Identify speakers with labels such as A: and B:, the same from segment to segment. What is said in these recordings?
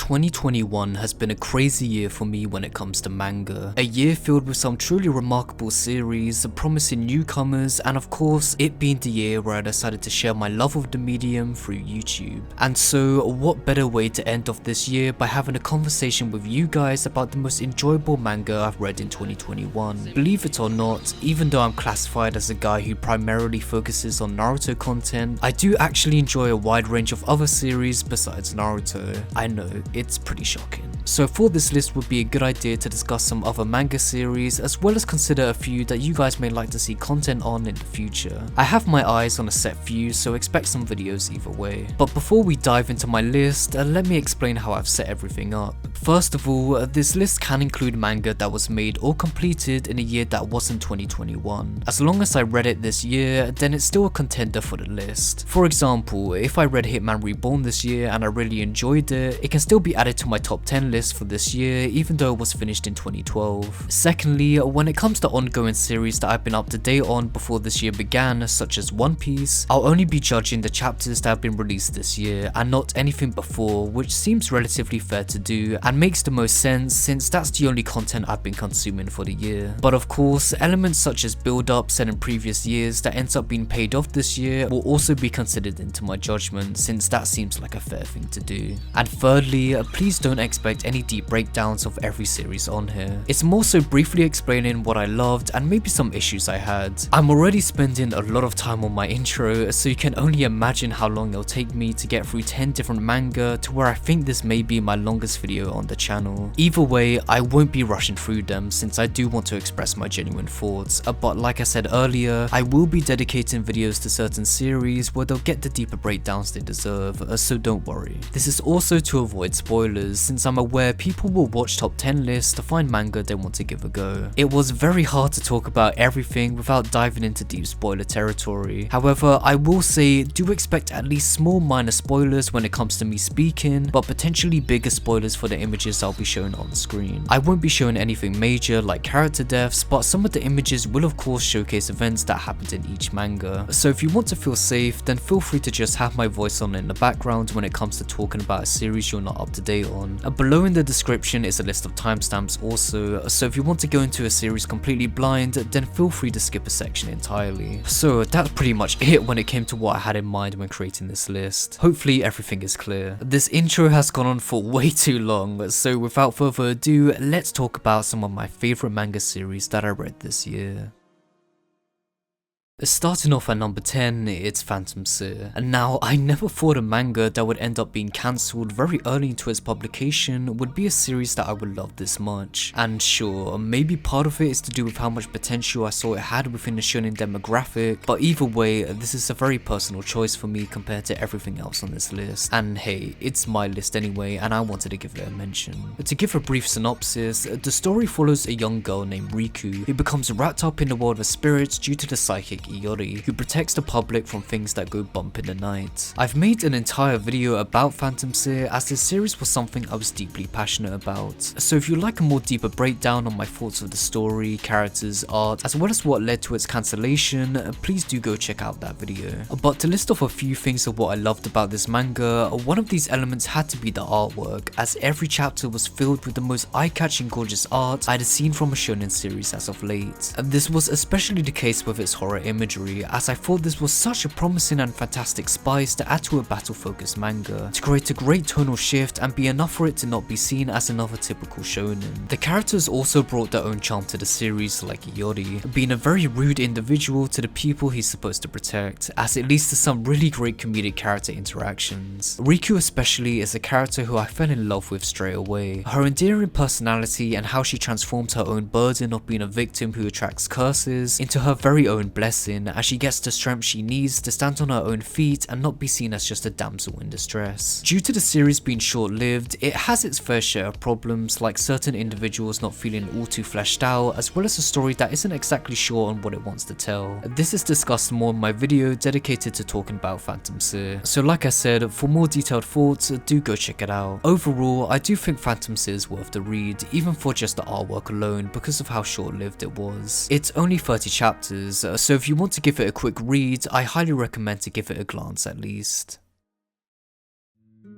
A: 2021 has been a crazy year for me when it comes to manga. A year filled with some truly remarkable series, promising newcomers, and of course, it being the year where I decided to share my love of the medium through YouTube. And so, what better way to end off this year by having a conversation with you guys about the most enjoyable manga I've read in 2021. Believe it or not, even though I'm classified as a guy who primarily focuses on Naruto content, I do actually enjoy a wide range of other series besides Naruto. I know, it's pretty shocking. So for this list would be a good idea to discuss some other manga series as well as consider a few that you guys may like to see content on in the future. I have my eyes on a set few, so expect some videos either way. But before we dive into my list, let me explain how I've set everything up. First of all, this list can include manga that was made or completed in a year that wasn't 2021. As long as I read it this year, then it's still a contender for the list. For example, if I read Hitman Reborn this year and I really enjoyed it, it can still be added to my top 10 list for this year even though it was finished in 2012. Secondly, when it comes to ongoing series that I've been up to date on before this year began, such as One Piece, I'll only be judging the chapters that have been released this year and not anything before, which seems relatively fair to do and makes the most sense since that's the only content I've been consuming for the year. But of course, elements such as build-up set in previous years that ends up being paid off this year will also be considered into my judgment since that seems like a fair thing to do. And thirdly, please don't expect any deep breakdowns of every series on here. It's more so briefly explaining what I loved and maybe some issues I had. I'm already spending a lot of time on my intro, so you can only imagine how long it'll take me to get through 10 different manga to where I think this may be my longest video on the channel. Either way, I won't be rushing through them since I do want to express my genuine thoughts, but like I said earlier, I will be dedicating videos to certain series where they'll get the deeper breakdowns they deserve, so don't worry. This is also to avoid spoilers since I'm aware people will watch top 10 lists to find manga they want to give a go. It was very hard to talk about everything without diving into deep spoiler territory. However, I will say do expect at least small minor spoilers when it comes to me speaking, but potentially bigger spoilers for the images I'll be showing on screen. I won't be showing anything major like character deaths, but some of the images will of course showcase events that happened in each manga. So if you want to feel safe, then feel free to just have my voice on in the background when it comes to talking about a series you're not up to date on. Below in the description is a list of timestamps also, so if you want to go into a series completely blind, then feel free to skip a section entirely. So that's pretty much it when it came to what I had in mind when creating this list. Hopefully everything is clear. This intro has gone on for way too long, so without further ado, let's talk about some of my favorite manga series that I read this year. Starting off at number 10, it's Phantom Seer. And now, I never thought a manga that would end up being cancelled very early into its publication would be a series that I would love this much. And sure, maybe part of it is to do with how much potential I saw it had within the shonen demographic, but either way, this is a very personal choice for me compared to everything else on this list. And hey, it's my list anyway, and I wanted to give it a mention. To give a brief synopsis, the story follows a young girl named Riku who becomes wrapped up in the world of spirits due to the psychic Iori, who protects the public from things that go bump in the night. I've made an entire video about Phantom Seer as this series was something I was deeply passionate about. So if you like a more deeper breakdown on my thoughts of the story, characters, art, as well as what led to its cancellation, please do go check out that video. But to list off a few things of what I loved about this manga, one of these elements had to be the artwork, as every chapter was filled with the most eye-catching gorgeous art I'd seen from a shonen series as of late. This was especially the case with its horror imagery, as I thought this was such a promising and fantastic spice to add to a battle-focused manga, to create a great tonal shift and be enough for it to not be seen as another typical shonen. The characters also brought their own charm to the series, like Iori, being a very rude individual to the people he's supposed to protect, as it leads to some really great comedic character interactions. Riku especially is a character who I fell in love with straight away. Her endearing personality and how she transforms her own burden of being a victim who attracts curses into her very own blessing, as she gets the strength she needs to stand on her own feet and not be seen as just a damsel in distress. Due to the series being short-lived, it has its fair share of problems, like certain individuals not feeling all too fleshed out, as well as a story that isn't exactly sure on what it wants to tell. This is discussed more in my video dedicated to talking about Phantom Seer, so like I said, for more detailed thoughts, do go check it out. Overall, I do think Phantom Seer is worth the read, even for just the artwork alone because of how short-lived it was. It's only 30 chapters, so if you want to give it a quick read, I highly recommend to give it a glance at least.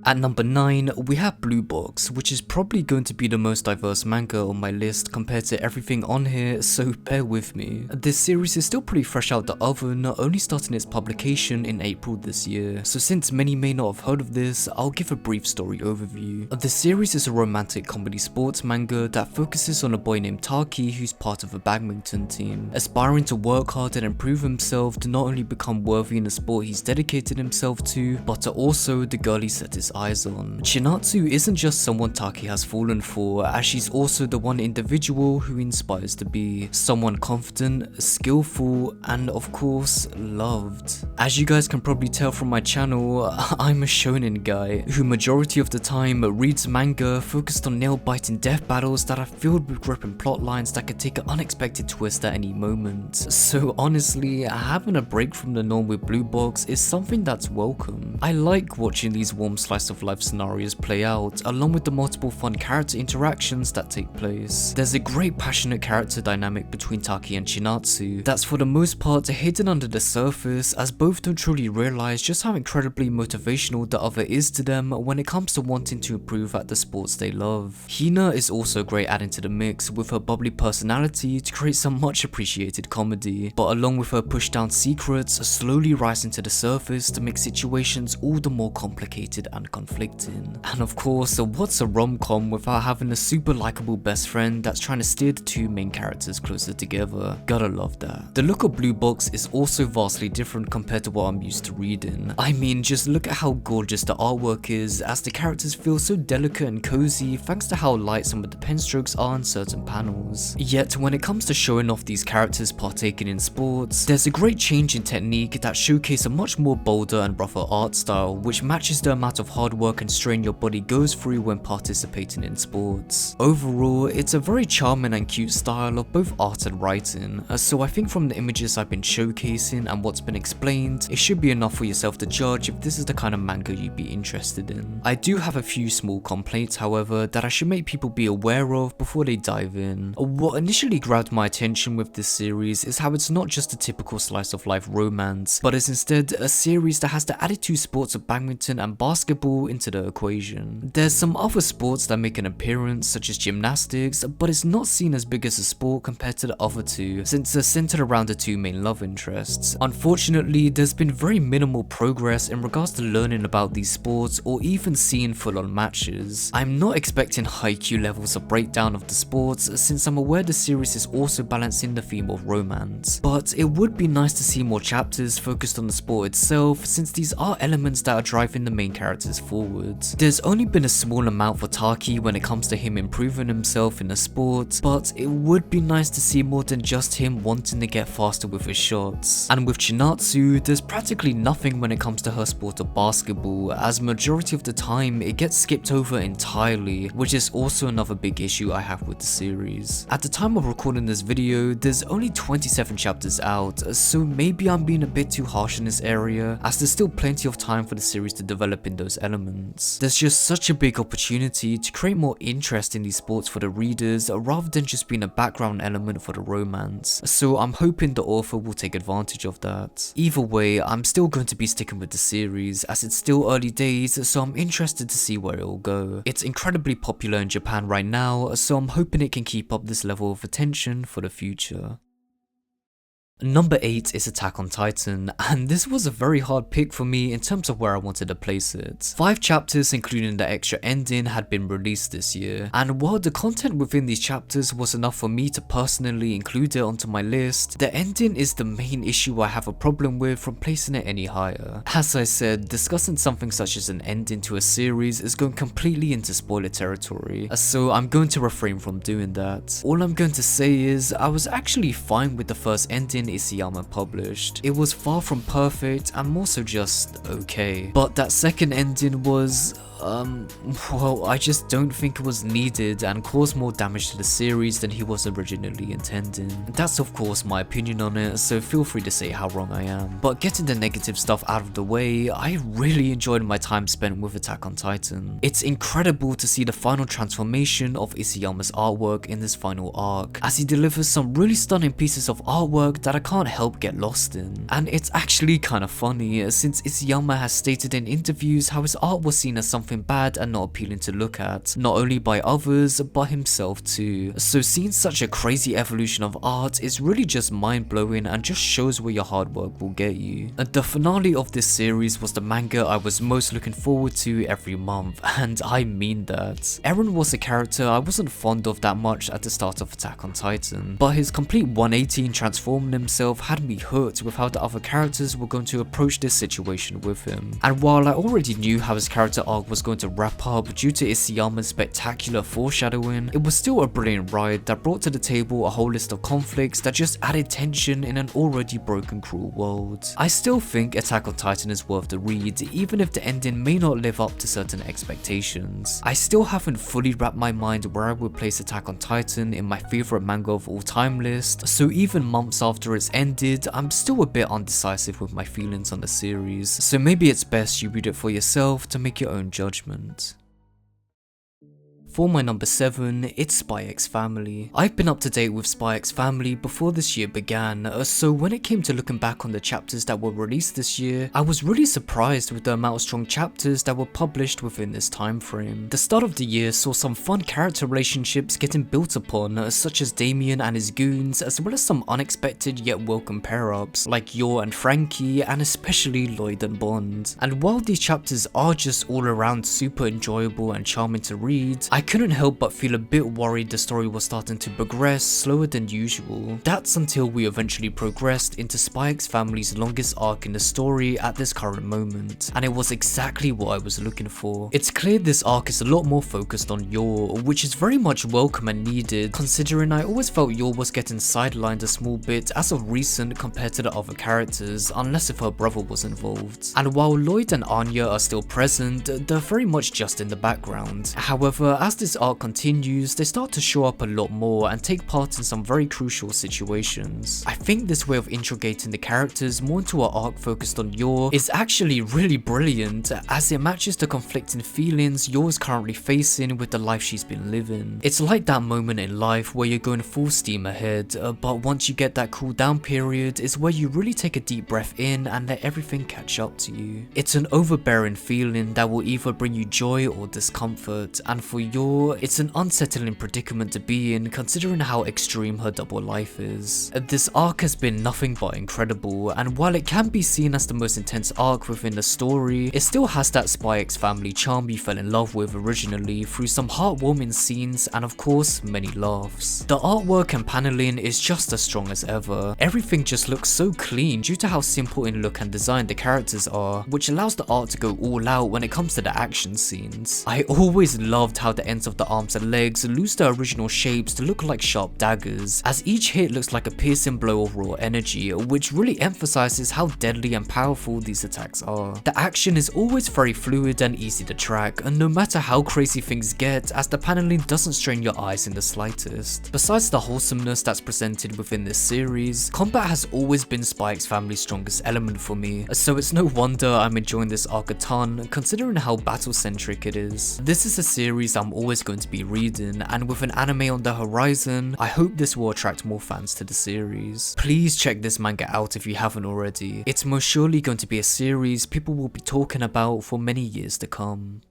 A: At number 9, we have Blue Box, which is probably going to be the most diverse manga on my list compared to everything on here, so bear with me. This series is still pretty fresh out the oven, only starting its publication in April this year, so since many may not have heard of this, I'll give a brief story overview. The series is a romantic comedy sports manga that focuses on a boy named Taki who's part of a badminton team, aspiring to work hard and improve himself to not only become worthy in the sport he's dedicated himself to, but to also the girl he set his eyes on. Chinatsu isn't just someone Taki has fallen for, as she's also the one individual who he inspires to be, someone confident, skillful, and of course, loved. As you guys can probably tell from my channel, I'm a shonen guy, who majority of the time reads manga focused on nail-biting death battles that are filled with gripping plot lines that could take an unexpected twist at any moment. So honestly, having a break from the norm with Blue Box is something that's welcome. I like watching these warm slice of life scenarios play out, along with the multiple fun character interactions that take place. There's a great passionate character dynamic between Taki and Chinatsu that's for the most part hidden under the surface, as both don't truly realize just how incredibly motivational the other is to them when it comes to wanting to improve at the sports they love. Hina is also a great adding to the mix with her bubbly personality to create some much appreciated comedy, but along with her push down secrets slowly rising to the surface to make situations all the more complicated and conflicting. And of course, what's a rom-com without having a super likable best friend that's trying to steer the two main characters closer together? Gotta love that. The look of Blue Box is also vastly different compared to what I'm used to reading. I mean, just look at how gorgeous the artwork is, as the characters feel so delicate and cozy thanks to how light some of the pen strokes are in certain panels. Yet when it comes to showing off these characters partaking in sports, there's a great change in technique that showcase a much more bolder and rougher art style, which matches the amount of hard work and strain your body goes through when participating in sports. Overall, it's a very charming and cute style of both art and writing, so I think from the images I've been showcasing and what's been explained, it should be enough for yourself to judge if this is the kind of manga you'd be interested in. I do have a few small complaints, however, that I should make people be aware of before they dive in. What initially grabbed my attention with this series is how it's not just a typical slice of life romance, but is instead a series that has the added two sports of badminton and basketball into the equation. There's some other sports that make an appearance, such as gymnastics, but it's not seen as big as a sport compared to the other two, since they're centered around the two main love interests. Unfortunately, there's been very minimal progress in regards to learning about these sports or even seeing full-on matches. I'm not expecting high IQ levels of breakdown of the sports, since I'm aware the series is also balancing the theme of romance, but it would be nice to see more chapters focused on the sport itself, since these are elements that are driving the main characters forward. There's only been a small amount for Taki when it comes to him improving himself in the sport, but it would be nice to see more than just him wanting to get faster with his shots. And with Chinatsu, there's practically nothing when it comes to her sport of basketball, as majority of the time it gets skipped over entirely, which is also another big issue I have with the series. At the time of recording this video, there's only 27 chapters out, so maybe I'm being a bit too harsh in this area, as there's still plenty of time for the series to develop in those elements. There's just such a big opportunity to create more interest in these sports for the readers, rather than just being a background element for the romance, so I'm hoping the author will take advantage of that. Either way, I'm still going to be sticking with the series, as it's still early days, so I'm interested to see where it'll go. It's incredibly popular in Japan right now, so I'm hoping it can keep up this level of attention for the future. Number 8 is Attack on Titan, and this was a very hard pick for me in terms of where I wanted to place it. 5 chapters including the extra ending had been released this year, and while the content within these chapters was enough for me to personally include it onto my list, the ending is the main issue I have a problem with from placing it any higher. As I said, discussing something such as an ending to a series is going completely into spoiler territory, so I'm going to refrain from doing that. All I'm going to say is, I was actually fine with the first ending Isayama published. It was far from perfect and more so just okay, but that second ending was well, I just don't think it was needed and caused more damage to the series than he was originally intending. That's of course my opinion on it, so feel free to say how wrong I am. But getting the negative stuff out of the way, I really enjoyed my time spent with Attack on Titan. It's incredible to see the final transformation of Isayama's artwork in this final arc, as he delivers some really stunning pieces of artwork that I can't help get lost in. And it's actually kind of funny, since Isayama has stated in interviews how his art was seen as something something bad and not appealing to look at, not only by others, but himself too. So seeing such a crazy evolution of art is really just mind-blowing and just shows where your hard work will get you. The finale of this series was the manga I was most looking forward to every month, and I mean that. Eren was a character I wasn't fond of that much at the start of Attack on Titan, but his complete 180 in transforming himself had me hooked with how the other characters were going to approach this situation with him. And while I already knew how his character arc was going to wrap up due to Isayama's spectacular foreshadowing, it was still a brilliant ride that brought to the table a whole list of conflicts that just added tension in an already broken, cruel world. I still think Attack on Titan is worth the read, even if the ending may not live up to certain expectations. I still haven't fully wrapped my mind where I would place Attack on Titan in my favourite manga of all time list, so even months after it's ended, I'm still a bit undecisive with my feelings on the series, so maybe it's best you read it for yourself to make your own judgment. For my number 7, it's Spy X Family. I've been up to date with Spy X Family before this year began, so when it came to looking back on the chapters that were released this year, I was really surprised with the amount of strong chapters that were published within this time frame. The start of the year saw some fun character relationships getting built upon, such as Damien and his goons, as well as some unexpected yet welcome pair-ups, like Yor and Frankie, and especially Lloyd and Bond. And while these chapters are just all around super enjoyable and charming to read, I couldn't help but feel a bit worried the story was starting to progress slower than usual. That's until we eventually progressed into Spy X Family's longest arc in the story at this current moment, and it was exactly what I was looking for. It's clear this arc is a lot more focused on Yor, which is very much welcome and needed, considering I always felt Yor was getting sidelined a small bit as of recent compared to the other characters, unless if her brother was involved. And while Lloyd and Anya are still present, they're very much just in the background. However, as this arc continues, they start to show up a lot more and take part in some very crucial situations. I think this way of integrating the characters more into an arc focused on Yor is actually really brilliant, as it matches the conflicting feelings Yor is currently facing with the life she's been living. It's like that moment in life where you're going full steam ahead, but once you get that cool down period is where you really take a deep breath in and let everything catch up to you. It's an overbearing feeling that will either bring you joy or discomfort, and for Yor, it's an unsettling predicament to be in considering how extreme her double life is. This arc has been nothing but incredible, and while it can be seen as the most intense arc within the story, it still has that Spy X Family charm you fell in love with originally through some heartwarming scenes and of course many laughs. The artwork and paneling is just as strong as ever. Everything just looks so clean due to how simple in look and design the characters are, which allows the art to go all out when it comes to the action scenes. I always loved how the ends of the arms and legs lose their original shapes to look like sharp daggers, as each hit looks like a piercing blow of raw energy, which really emphasizes how deadly and powerful these attacks are. The action is always very fluid and easy to track, and no matter how crazy things get, as the paneling doesn't strain your eyes in the slightest. Besides the wholesomeness that's presented within this series, combat has always been Spy X Family's strongest element for me, so it's no wonder I'm enjoying this arc a ton, considering how battle-centric it is. This is a series I'm always going to be reading, and with an anime on the horizon, I hope this will attract more fans to the series. Please check this manga out if you haven't already. It's most surely going to be a series people will be talking about for many years to come.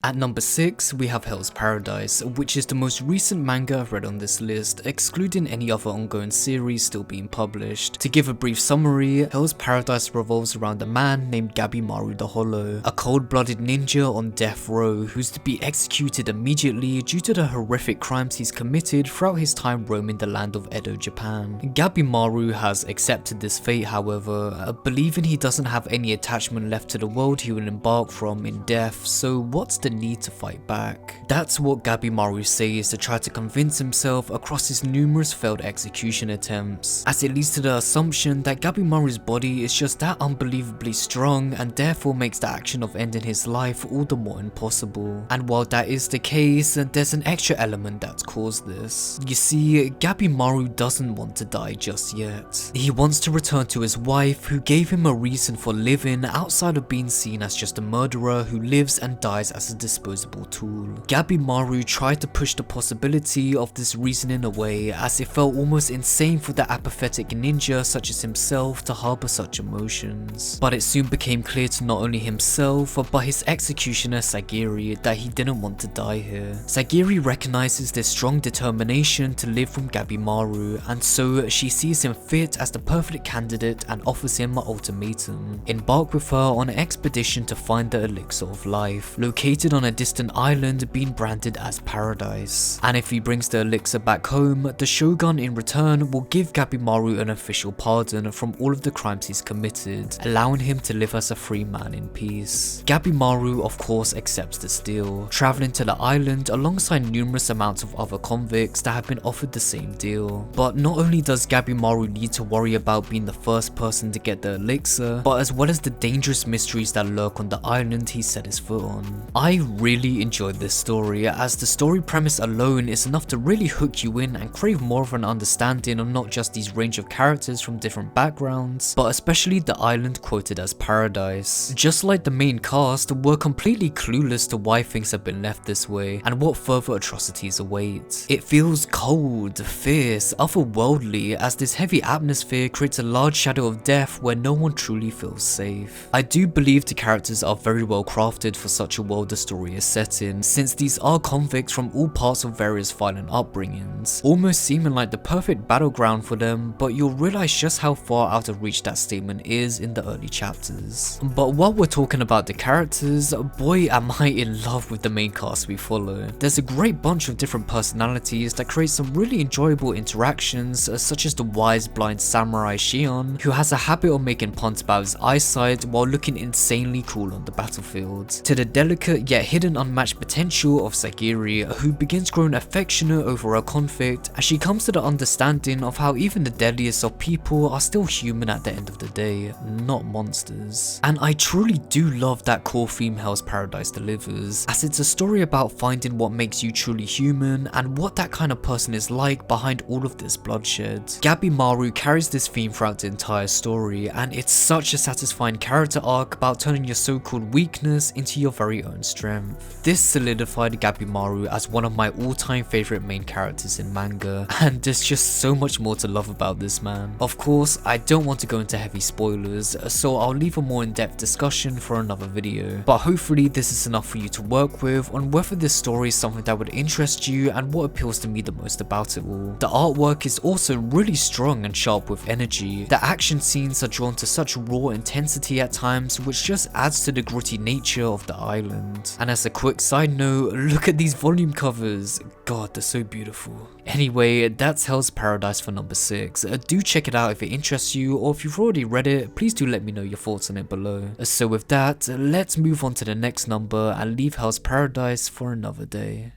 A: At number 6, we have Hell's Paradise, which is the most recent manga I've read on this list, excluding any other ongoing series still being published. To give a brief summary, Hell's Paradise revolves around a man named Gabimaru the Hollow, a cold-blooded ninja on death row who's to be executed immediately due to the horrific crimes he's committed throughout his time roaming the land of Edo, Japan. Gabimaru has accepted this fate, however, believing he doesn't have any attachment left to the world he will embark from in death, so what's the need to fight back? That's what Gabimaru says to try to convince himself across his numerous failed execution attempts, as it leads to the assumption that Gabimaru's body is just that unbelievably strong and therefore makes the action of ending his life all the more impossible. And while that is the case, there's an extra element that's caused this. You see, Gabimaru doesn't want to die just yet. He wants to return to his wife, who gave him a reason for living outside of being seen as just a murderer who lives and dies as a disposable tool. Gabimaru tried to push the possibility of this reasoning away, as it felt almost insane for the apathetic ninja such as himself to harbour such emotions. But it soon became clear to not only himself but his executioner Sagiri that he didn't want to die here. Sagiri recognizes this strong determination to live from Gabimaru, and so she sees him fit as the perfect candidate and offers him an ultimatum. Embark with her on an expedition to find the elixir of life, located on a distant island being branded as paradise. And if he brings the elixir back home, the Shogun in return will give Gabimaru an official pardon from all of the crimes he's committed, allowing him to live as a free man in peace. Gabimaru of course accepts this deal, travelling to the island alongside numerous amounts of other convicts that have been offered the same deal. But not only does Gabimaru need to worry about being the first person to get the elixir, but as well as the dangerous mysteries that lurk on the island he set his foot on. I really enjoyed this story, as the story premise alone is enough to really hook you in and crave more of an understanding of not just these range of characters from different backgrounds, but especially the island quoted as paradise. Just like the main cast, we're completely clueless to why things have been left this way and what further atrocities await. It feels cold, fierce, otherworldly, as this heavy atmosphere creates a large shadow of death where no one truly feels safe. I do believe the characters are very well crafted for such a world the story is set in, since these are convicts from all parts of various violent upbringings, almost seeming like the perfect battleground for them, but you'll realize just how far out of reach that statement is in the early chapters. But while we're talking about the characters, boy am I in love with the main cast we follow. There's a great bunch of different personalities that create some really enjoyable interactions, such as the wise blind samurai Shion, who has a habit of making puns about his eyesight while looking insanely cool on the battlefield, to the delicate yet hidden unmatched potential of Sagiri, who begins growing affectionate over her conflict as she comes to the understanding of how even the deadliest of people are still human at the end of the day, not monsters. And I truly do love that core theme Hell's Paradise delivers, as it's a story about finding what makes you truly human and what that kind of person is like behind all of this bloodshed. Gabimaru carries this theme throughout the entire story, and it's such a satisfying character arc about turning your so-called weakness into your very own strength. This solidified Gabimaru as one of my all-time favourite main characters in manga, and there's just so much more to love about this man. Of course, I don't want to go into heavy spoilers, so I'll leave a more in-depth discussion for another video, but hopefully this is enough for you to work with on whether this story is something that would interest you and what appeals to me the most about it all. The artwork is also really strong and sharp with energy. The action scenes are drawn to such raw intensity at times, which just adds to the gritty nature of the island. And as a quick side note, look at these volume covers. God, they're so beautiful. Anyway, that's Hell's Paradise for number 6. Do check it out if it interests you, or if you've already read it, please do let me know your thoughts on it below. So with that, let's move on to the next number and leave Hell's Paradise for another day.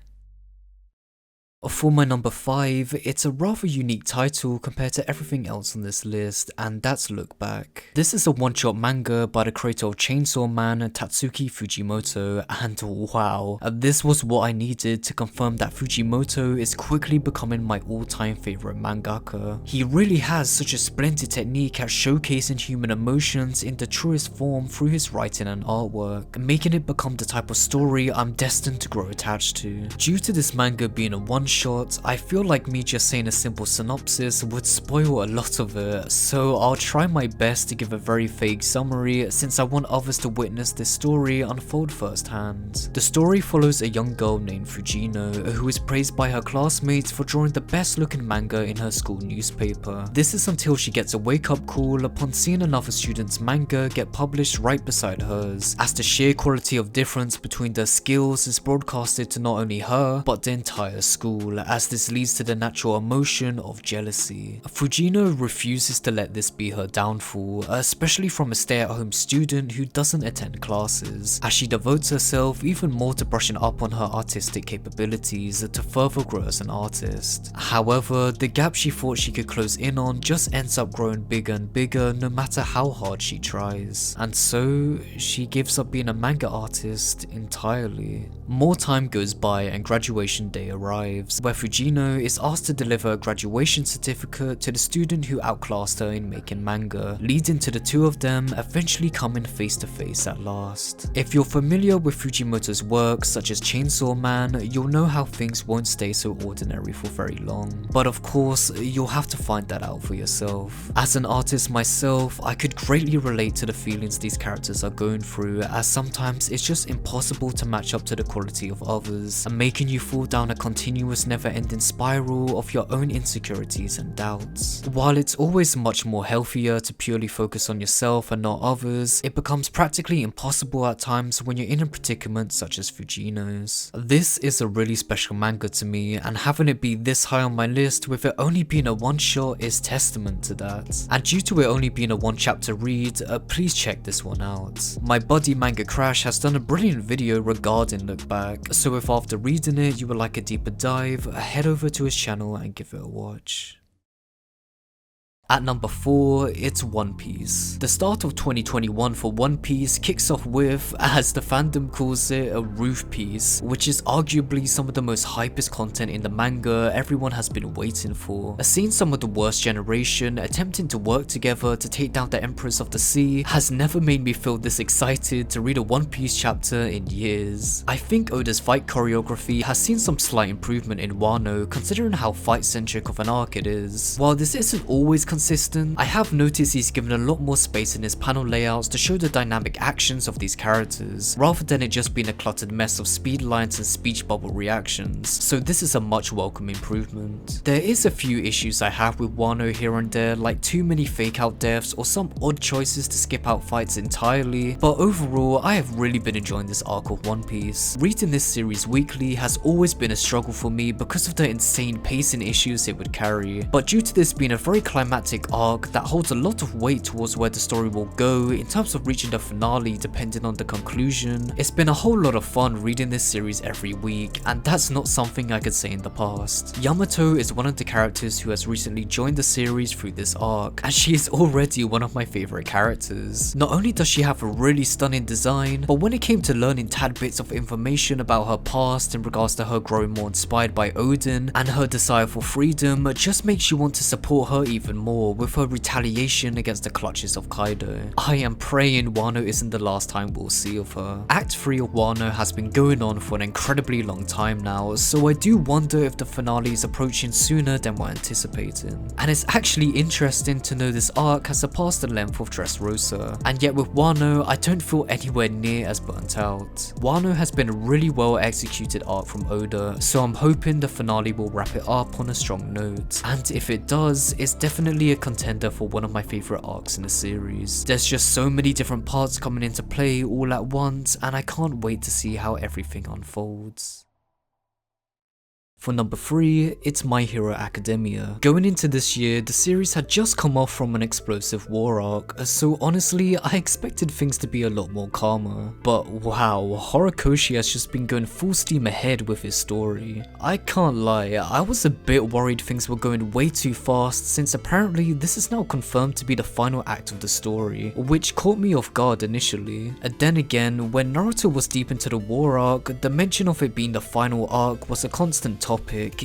A: For my number 5, it's a rather unique title compared to everything else on this list, and that's Look Back. This is a one-shot manga by the creator of Chainsaw Man, Tatsuki Fujimoto, and wow, this was what I needed to confirm that Fujimoto is quickly becoming my all-time favourite mangaka. He really has such a splendid technique at showcasing human emotions in the truest form through his writing and artwork, making it become the type of story I'm destined to grow attached to. Due to this manga being a one-shot, I feel like me just saying a simple synopsis would spoil a lot of it, so I'll try my best to give a very vague summary since I want others to witness this story unfold firsthand. The story follows a young girl named Fujino who is praised by her classmates for drawing the best looking manga in her school newspaper. This is until she gets a wake-up call upon seeing another student's manga get published right beside hers, as the sheer quality of difference between their skills is broadcasted to not only her but the entire school, as this leads to the natural emotion of jealousy. Fujino refuses to let this be her downfall, especially from a stay-at-home student who doesn't attend classes, as she devotes herself even more to brushing up on her artistic capabilities to further grow as an artist. However, the gap she thought she could close in on just ends up growing bigger and bigger no matter how hard she tries, and so she gives up being a manga artist entirely. More time goes by and graduation day arrives, relationships, where Fujino is asked to deliver a graduation certificate to the student who outclassed her in making manga, leading to the two of them eventually coming face to face at last. If you're familiar with Fujimoto's work such as Chainsaw Man, you'll know how things won't stay so ordinary for very long. But of course, you'll have to find that out for yourself. As an artist myself, I could greatly relate to the feelings these characters are going through, as sometimes it's just impossible to match up to the quality of others, and making you fall down a continuous never-ending spiral of your own insecurities and doubts. While it's always much more healthier to purely focus on yourself and not others, it becomes practically impossible at times when you're in a predicament such as Fujino's. This is a really special manga to me, and having it be this high on my list with it only being a one-shot is testament to that. And due to it only being a one-chapter read, please check this one out. My buddy Manga Crash has done a brilliant video regarding Look Back, so if after reading it you would like a deeper dive, head over to his channel and give it a watch. At number 4, it's One Piece. The start of 2021 for One Piece kicks off with, as the fandom calls it, a roof piece, which is arguably some of the most hypest content in the manga everyone has been waiting for. Seeing some of the worst generation attempting to work together to take down the Empress of the Sea has never made me feel this excited to read a One Piece chapter in years. I think Oda's fight choreography has seen some slight improvement in Wano considering how fight-centric of an arc it is. While this isn't always consistent, I have noticed he's given a lot more space in his panel layouts to show the dynamic actions of these characters, rather than it just being a cluttered mess of speed lines and speech bubble reactions, so this is a much welcome improvement. There is a few issues I have with Wano here and there, like too many fake out deaths or some odd choices to skip out fights entirely, but overall I have really been enjoying this arc of One Piece. Reading this series weekly has always been a struggle for me because of the insane pacing issues it would carry, but due to this being a very climatic arc that holds a lot of weight towards where the story will go in terms of reaching the finale depending on the conclusion, it's been a whole lot of fun reading this series every week, and that's not something I could say in the past. Yamato is one of the characters who has recently joined the series through this arc, and she is already one of my favourite characters. Not only does she have a really stunning design, but when it came to learning tad bits of information about her past in regards to her growing more inspired by Odin and her desire for freedom, just makes you want to support her even more with her retaliation against the clutches of Kaido. I am praying Wano isn't the last time we'll see of her. Act 3 of Wano has been going on for an incredibly long time now, so I do wonder if the finale is approaching sooner than we're anticipating. And it's actually interesting to know this arc has surpassed the length of Dressrosa, and yet with Wano I don't feel anywhere near as burnt out. Wano has been a really well executed arc from Oda, so I'm hoping the finale will wrap it up on a strong note, and if it does, it's definitely a contender for one of my favourite arcs in the series. There's just so many different parts coming into play all at once, and I can't wait to see how everything unfolds. For number 3, it's My Hero Academia. Going into this year, the series had just come off from an explosive war arc, so honestly, I expected things to be a lot more calmer. But wow, Horikoshi has just been going full steam ahead with his story. I can't lie, I was a bit worried things were going way too fast, since apparently this is now confirmed to be the final act of the story, which caught me off guard initially. And then again, when Naruto was deep into the war arc, the mention of it being the final arc was a constant topic,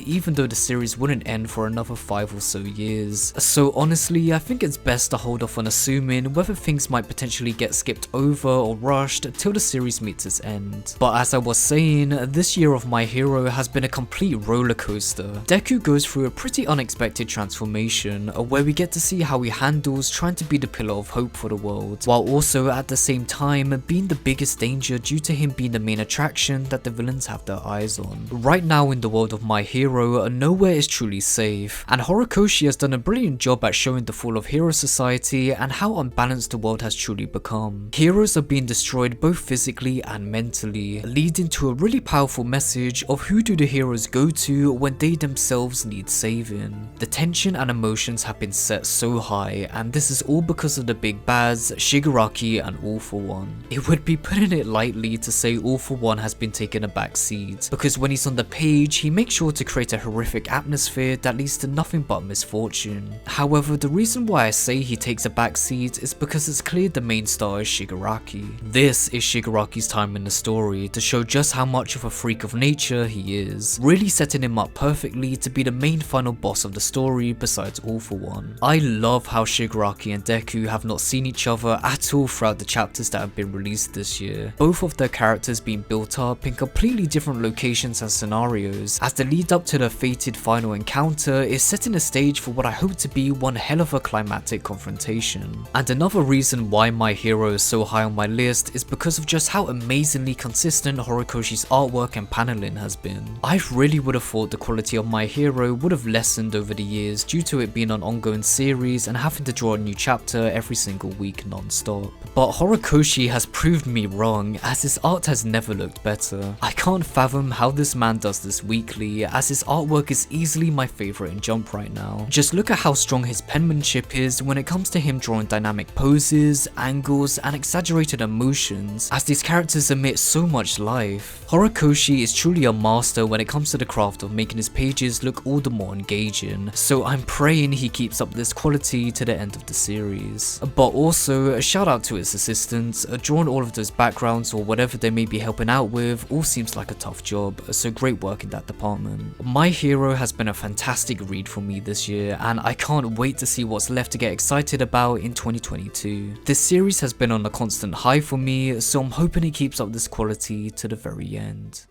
A: even though the series wouldn't end for another 5 or so years. So honestly, I think it's best to hold off on assuming whether things might potentially get skipped over or rushed till the series meets its end. But as I was saying, this year of My Hero has been a complete roller coaster. Deku goes through a pretty unexpected transformation, where we get to see how he handles trying to be the pillar of hope for the world, while also at the same time being the biggest danger due to him being the main attraction that the villains have their eyes on. Right now in the world of My Hero, nowhere is truly safe, and Horikoshi has done a brilliant job at showing the fall of hero society and how unbalanced the world has truly become. Heroes are being destroyed both physically and mentally, leading to a really powerful message of who do the heroes go to when they themselves need saving. The tension and emotions have been set so high, and this is all because of the big bads, Shigaraki and All For One. It would be putting it lightly to say All For One has been taking a back seat, because when he's on the page, he makes make sure to create a horrific atmosphere that leads to nothing but misfortune. However, the reason why I say he takes a backseat is because it's clear the main star is Shigaraki. This is Shigaraki's time in the story to show just how much of a freak of nature he is, really setting him up perfectly to be the main final boss of the story besides All For One. I love how Shigaraki and Deku have not seen each other at all throughout the chapters that have been released this year, both of their characters being built up in completely different locations and scenarios, as the lead up to their fated final encounter is setting the stage for what I hope to be one hell of a climactic confrontation. And another reason why My Hero is so high on my list is because of just how amazingly consistent Horikoshi's artwork and paneling has been. I really would have thought the quality of My Hero would have lessened over the years due to it being an ongoing series and having to draw a new chapter every single week non-stop. But Horikoshi has proved me wrong, as his art has never looked better. I can't fathom how this man does this weekly, as his artwork is easily my favourite in Jump right now. Just look at how strong his penmanship is when it comes to him drawing dynamic poses, angles, and exaggerated emotions, as these characters emit so much life. Horikoshi is truly a master when it comes to the craft of making his pages look all the more engaging, so I'm praying he keeps up this quality to the end of the series. But also, a shout out to his assistants, drawing all of those backgrounds or whatever they may be helping out with all seems like a tough job, so great work in that department. My Hero has been a fantastic read for me this year, and I can't wait to see what's left to get excited about in 2022. This series has been on a constant high for me, so I'm hoping it keeps up this quality to the very end.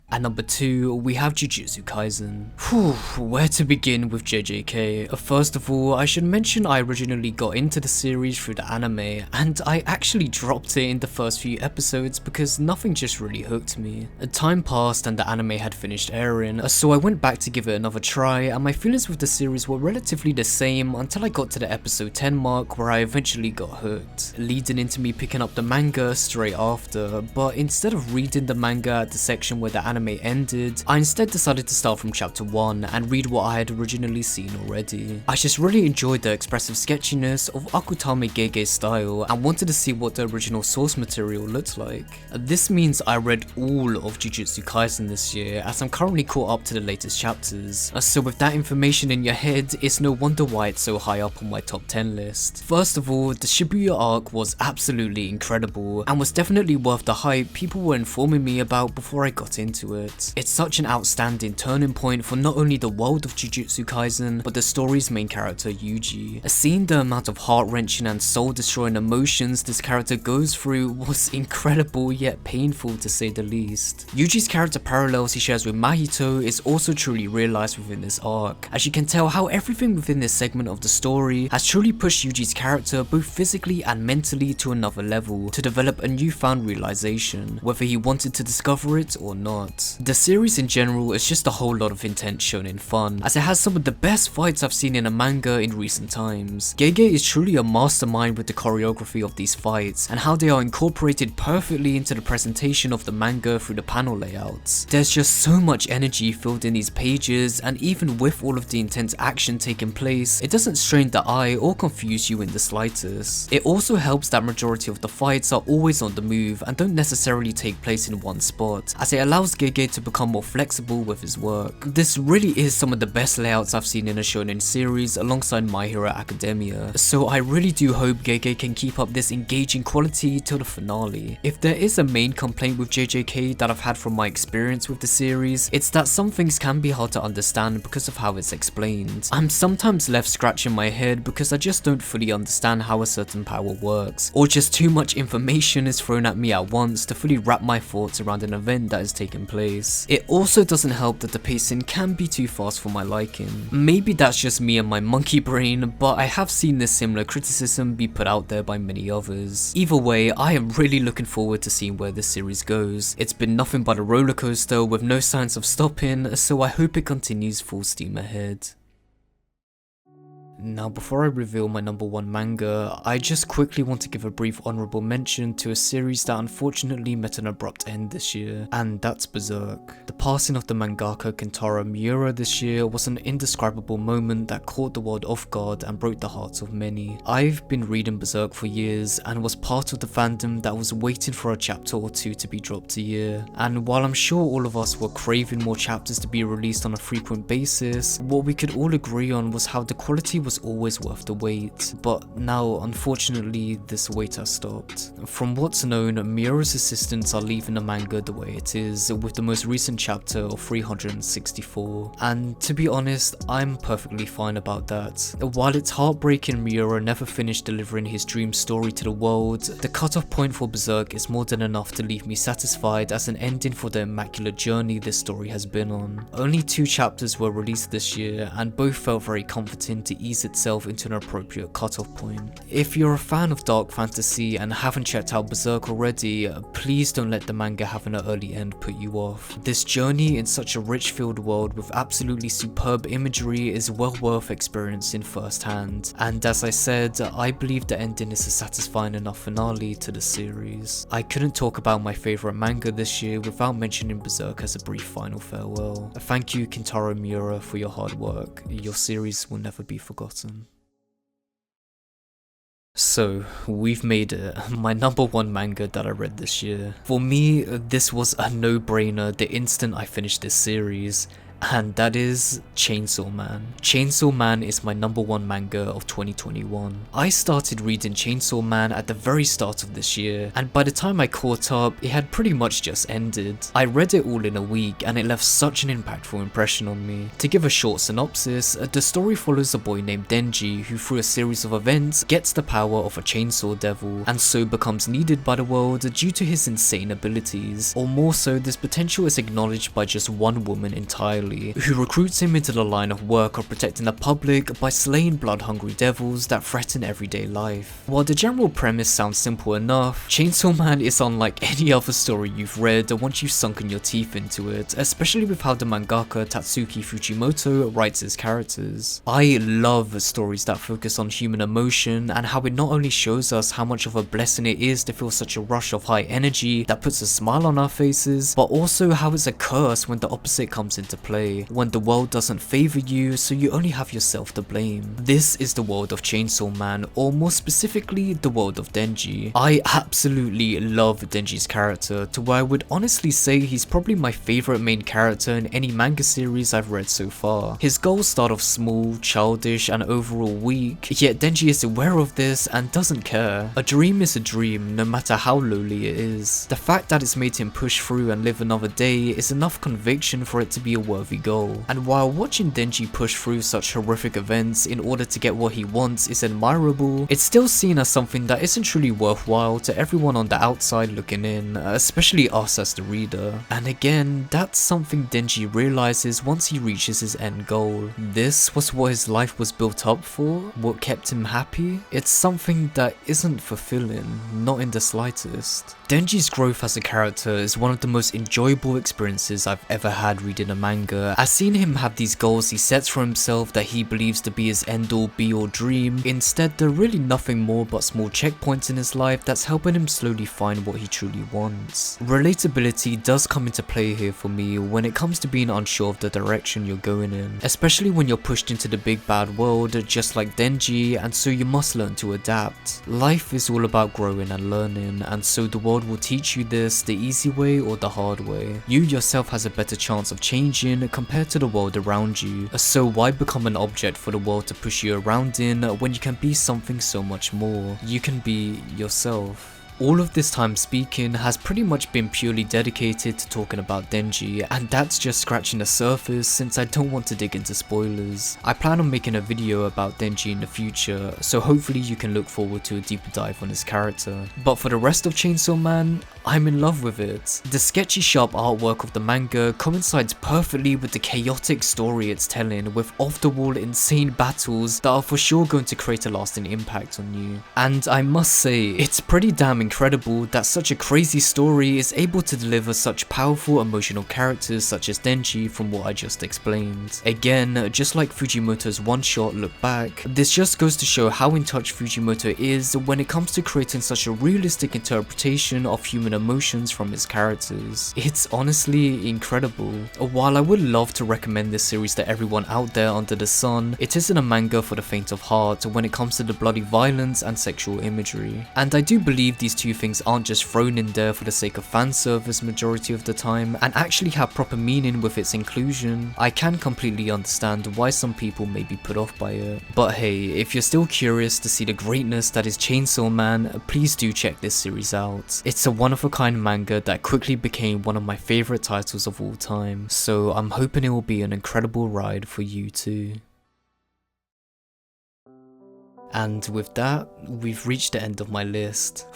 A: At number 2, we have Jujutsu Kaisen. Where to begin with JJK? First of all, I should mention I originally got into the series through the anime, and I actually dropped it in the first few episodes because nothing just really hooked me. Time passed and the anime had finished airing, so I went back to give it another try, and my feelings with the series were relatively the same until I got to the episode 10 mark where I eventually got hooked, leading into me picking up the manga straight after. But instead of reading the manga at the section where the anime ended, I instead decided to start from chapter 1 and read what I had originally seen already. I just really enjoyed the expressive sketchiness of Akutami Gege's style and wanted to see what the original source material looked like. This means I read all of Jujutsu Kaisen this year, as I'm currently caught up to the latest chapters, so with that information in your head, it's no wonder why it's so high up on my top 10 list. First of all, the Shibuya arc was absolutely incredible and was definitely worth the hype people were informing me about before I got into it. It's such an outstanding turning point for not only the world of Jujutsu Kaisen, but the story's main character Yuji. Seeing the amount of heart-wrenching and soul-destroying emotions this character goes through was incredible yet painful to say the least. Yuji's character parallels he shares with Mahito is also truly realised within this arc, as you can tell how everything within this segment of the story has truly pushed Yuji's character both physically and mentally to another level to develop a newfound realisation, whether he wanted to discover it or not. The series in general is just a whole lot of intent shown in fun, as it has some of the best fights I've seen in a manga in recent times. Gege is truly a mastermind with the choreography of these fights and how they are incorporated perfectly into the presentation of the manga through the panel layouts. There's just so much energy filled in these pages, and even with all of the intense action taking place, it doesn't strain the eye or confuse you in the slightest. It also helps that majority of the fights are always on the move and don't necessarily take place in one spot, as it allows Gege to become more flexible with his work. This really is some of the best layouts I've seen in a shonen series alongside My Hero Academia, so I really do hope Gege can keep up this engaging quality till the finale. If there is a main complaint with JJK that I've had from my experience with the series, it's that some things can be hard to understand because of how it's explained. I'm sometimes left scratching my head because I just don't fully understand how a certain power works, or just too much information is thrown at me at once to fully wrap my thoughts around an event that has taken place. It also doesn't help that the pacing can be too fast for my liking. Maybe that's just me and my monkey brain, but I have seen this similar criticism be put out there by many others. Either way, I am really looking forward to seeing where this series goes. It's been nothing but a roller coaster with no signs of stopping, so I hope it continues full steam ahead. Now, before I reveal my number one manga, I just quickly want to give a brief honourable mention to a series that unfortunately met an abrupt end this year, and that's Berserk. The passing of the mangaka Kentaro Miura this year was an indescribable moment that caught the world off guard and broke the hearts of many. I've been reading Berserk for years and was part of the fandom that was waiting for a chapter or two to be dropped a year, and while I'm sure all of us were craving more chapters to be released on a frequent basis, what we could all agree on was how the quality was always worth the wait. But now, unfortunately, this wait has stopped. From what's known, Miura's assistants are leaving the manga the way it is, with the most recent chapter of 364. And to be honest, I'm perfectly fine about that. While it's heartbreaking Miura never finished delivering his dream story to the world, the cutoff point for Berserk is more than enough to leave me satisfied as an ending for the immaculate journey this story has been on. Only 2 chapters were released this year, and both felt very comforting to ease itself into an appropriate cutoff point. If you're a fan of dark fantasy and haven't checked out Berserk already, please don't let the manga have an early end put you off. This journey in such a rich filled world with absolutely superb imagery is well worth experiencing firsthand, and as I said, I believe the ending is a satisfying enough finale to the series. I couldn't talk about my favourite manga this year without mentioning Berserk as a brief final farewell. Thank you Kentaro Miura for your hard work, your series will never be forgotten. So, we've made it, my number one manga that I read this year. For me, this was a no-brainer the instant I finished this series, and that is Chainsaw Man. Chainsaw Man is my number one manga of 2021. I started reading Chainsaw Man at the very start of this year, and by the time I caught up, it had pretty much just ended. I read it all in a week, and it left such an impactful impression on me. To give a short synopsis, the story follows a boy named Denji who through a series of events gets the power of a chainsaw devil, and so becomes needed by the world due to his insane abilities, or more so this potential is acknowledged by just one woman entirely, who recruits him into the line of work of protecting the public by slaying blood-hungry devils that threaten everyday life. While the general premise sounds simple enough, Chainsaw Man is unlike any other story you've read once you've sunken your teeth into it, especially with how the mangaka Tatsuki Fujimoto writes his characters. I love stories that focus on human emotion and how it not only shows us how much of a blessing it is to feel such a rush of high energy that puts a smile on our faces, but also how it's a curse when the opposite comes into play, when the world doesn't favour you, so you only have yourself to blame. This is the world of Chainsaw Man, or more specifically, the world of Denji. I absolutely love Denji's character, to where I would honestly say he's probably my favourite main character in any manga series I've read so far. His goals start off small, childish, and overall weak, yet Denji is aware of this and doesn't care. A dream is a dream, no matter how lowly it is. The fact that it's made him push through and live another day is enough conviction for it to be a worthy goal. And while watching Denji push through such horrific events in order to get what he wants is admirable, it's still seen as something that isn't truly worthwhile to everyone on the outside looking in, especially us as the reader. And again, that's something Denji realizes once he reaches his end goal. This was what his life was built up for, what kept him happy. It's something that isn't fulfilling, not in the slightest. Denji's growth as a character is one of the most enjoyable experiences I've ever had reading a manga, as seeing him have these goals he sets for himself that he believes to be his end-all be-all dream, instead they're really nothing more but small checkpoints in his life that's helping him slowly find what he truly wants. Relatability does come into play here for me when it comes to being unsure of the direction you're going in, especially when you're pushed into the big bad world just like Denji, and so you must learn to adapt. Life is all about growing and learning, and so the world will teach you this the easy way or the hard way. You yourself has a better chance of changing compared to the world around you, so why become an object for the world to push you around in when you can be something so much more? You can be yourself. All of this time speaking has pretty much been purely dedicated to talking about Denji, and that's just scratching the surface since I don't want to dig into spoilers. I plan on making a video about Denji in the future, so hopefully you can look forward to a deeper dive on his character. But for the rest of Chainsaw Man, I'm in love with it. The sketchy sharp artwork of the manga coincides perfectly with the chaotic story it's telling, with off-the-wall insane battles that are for sure going to create a lasting impact on you. And I must say, it's pretty damn incredible that such a crazy story is able to deliver such powerful emotional characters such as Denji from what I just explained. Again, just like Fujimoto's one-shot Look Back, this just goes to show how in touch Fujimoto is when it comes to creating such a realistic interpretation of human emotions from his characters. It's honestly incredible. While I would love to recommend this series to everyone out there under the sun, it isn't a manga for the faint of heart when it comes to the bloody violence and sexual imagery. And I do believe these two things aren't just thrown in there for the sake of fan service majority of the time, and actually have proper meaning with its inclusion. I can completely understand why some people may be put off by it. But hey, if you're still curious to see the greatness that is Chainsaw Man, please do check this series out. It's a one-of-a-kind manga that quickly became one of my favorite titles of all time, so I'm hoping it will be an incredible ride for you too. And with that, we've reached the end of my list.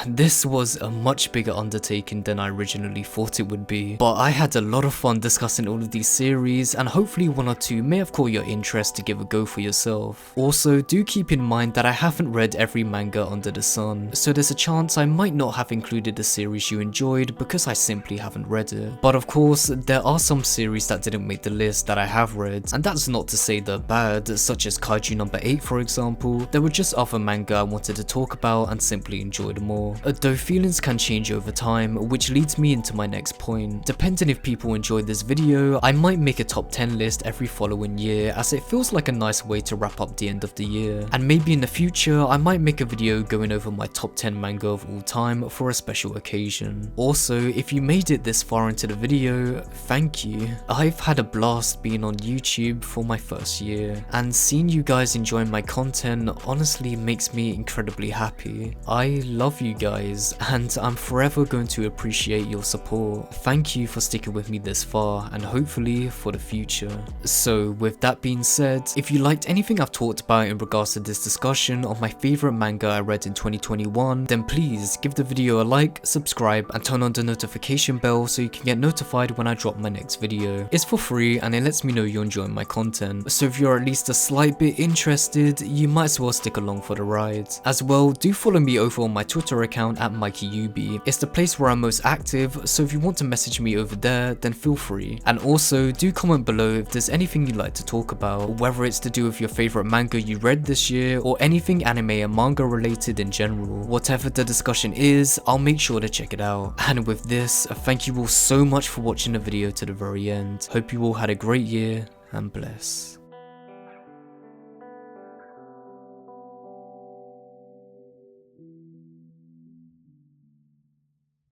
A: This was a much bigger undertaking than I originally thought it would be, but I had a lot of fun discussing all of these series, and hopefully one or two may have caught your interest to give a go for yourself. Also, do keep in mind that I haven't read every manga under the sun, so there's a chance I might not have included the series you enjoyed because I simply haven't read it. But of course, there are some series that didn't make the list that I have read, and that's not to say they're bad, such as Kaiju number 8 for example. There were just other manga I wanted to talk about and simply enjoyed more. Though feelings can change over time, which leads me into my next point. Depending if people enjoyed this video, I might make a top 10 list every following year, as it feels like a nice way to wrap up the end of the year. And maybe in the future, I might make a video going over my top 10 manga of all time for a special occasion. Also, if you made it this far into the video, thank you. I've had a blast being on YouTube for my first year, and seeing you guys enjoying my content honestly makes me incredibly happy. I love you guys, and I'm forever going to appreciate your support. Thank you for sticking with me this far, and hopefully for the future. So with that being said, if you liked anything I've talked about in regards to this discussion of my favorite manga I read in 2021, then please give the video a like, subscribe, and turn on the notification bell so you can get notified when I drop my next video. It's for free and it lets me know you're enjoying my content, so if you're at least a slight bit interested, you might as well stick along for the ride. As well, do follow me over on my Twitter account at MikeyUB. It's the place where I'm most active, so if you want to message me over there, then feel free. And also, do comment below if there's anything you'd like to talk about, whether it's to do with your favorite manga you read this year, or anything anime and manga related in general. Whatever the discussion is, I'll make sure to check it out. And with this, thank you all so much for watching the video to the very end. Hope you all had a great year, and bless.